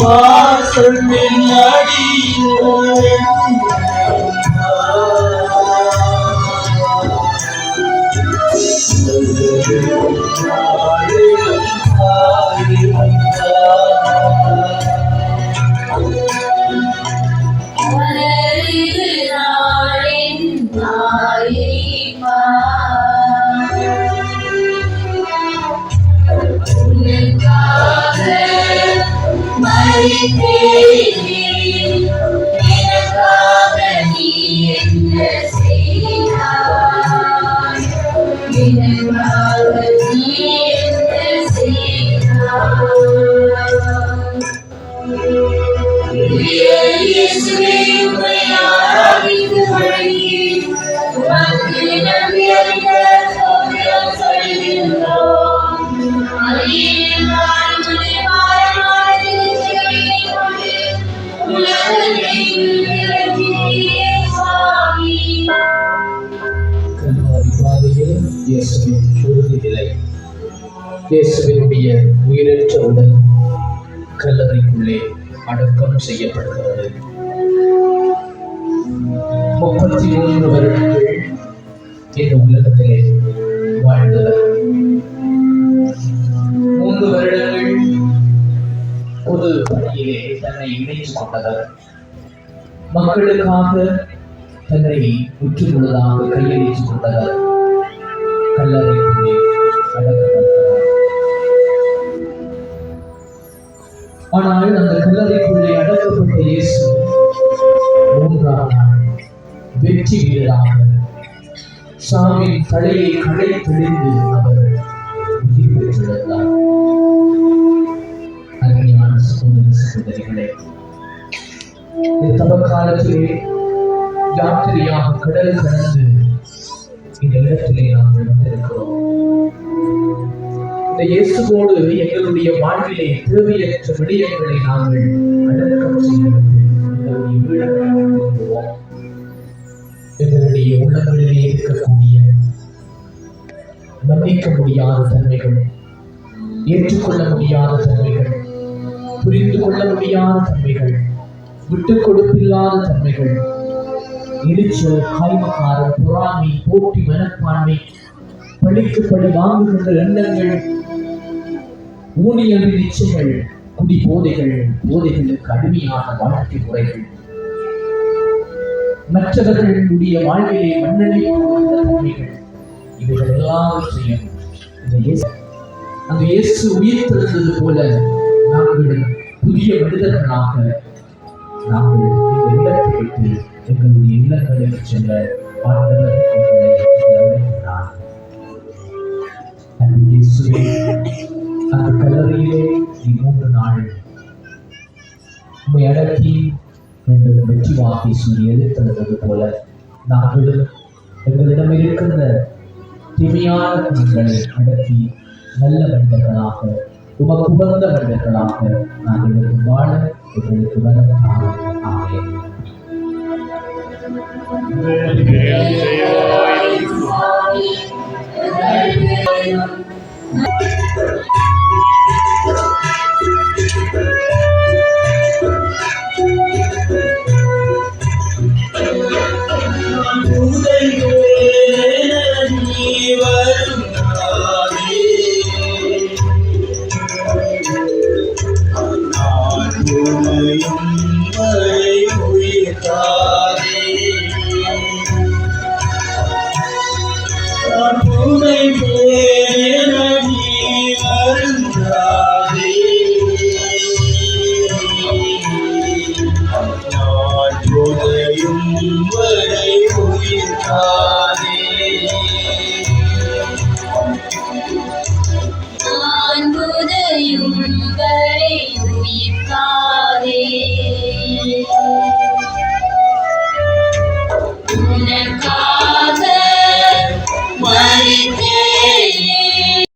வாசல் பின்னாடி இயேசுவினுடைய உயிரற்ற உடல் கல்லறைக்குள்ளே அடக்கம் செய்யப்படுகிறது. 33 வருடங்கள் இந்த உலகத்திலே வாழ்ந்தவர். 3 வருடங்கள் பொது பணியிலே தன்னை இணைத்துக் கொண்டவர். மக்களுக்காக தன்னை முற்று முழுதாக கையெழுத்துக் கொண்டவர். கல்லறைக்குள்ளே அடக்கப்பட்டார். ஆனால் அந்த கல்லறைக்குள்ளே அடக்கப்பட்ட இயேசு 3ஆம் நாள் வெற்றி வீரராக சாவின் தலையை கடைத்தெறிந்து அவர் உயிர் பெற்றிருந்தார். அருமையான சகோதர சகோதரிகளே, இந்த தவக்காலத்திலே யாத்திரையாக கடல் கடந்து இந்த இடத்திலே நாம் வந்திருக்கிறோம். இந்த இயேசுவோடு எங்களுடைய வாழ்விலே தேவையற்ற விடயங்களை நாங்கள் அடக்கம் செய்கிறது எங்களுடைய வீடுகளை திரும்புவோம். எங்களுடைய உள்ளங்களிலே இருக்கக்கூடிய மன்னிக்க முடியாத தன்மைகள், ஏற்றுக்கொள்ள முடியாத தன்மைகள், புரிந்து கொள்ள முடியாத தன்மைகள், விட்டுக் கொடுப்பில்லாத தன்மைகள், எரிச்சல், காய்மக்காரம், பொறாமை, போட்டி மனப்பான்மை, பழிக்கு பழி வாங்குகின்ற எண்ணங்கள், ஊனியல் நிச்சயங்கள், குடி போதைகள், போதைகளுக்கு அடிமையான வாழ்க்கை முறைகள், மற்றவர்களுடைய வாழ்விலே மண்ணெண்ணி தன்மைகள், இவைகள் எல்லாவற்றையும் அந்த இயேசு உயிர் தெழுந்தது போல நாங்கள் புதிய மனிதர்களாக நாங்கள் இந்த இடத்தை விட்டு எங்களுடைய இல்லங்களுக்கு சென்ற ஆண்டவர் அழைக்கிறார். அந்த இயேசுவே, அந்த கல்லறையிலே 3 நாள் உம்மை அடக்கி மீண்டும் வெற்றி வாக்கி சொல்லி எழுத்தெழுந்தது போல நாங்களும் எங்களிடம் இருக்கின்ற தீமையான குணங்களை அடக்கி நல்ல மனிதர்களாக, உமக்கு உகந்த மனிதர்களாக நாங்கள் வாழ எங்களுக்கு வரத்தாங்க. ஆமென். நான் புதையும் வரை உயிர்க்காதே.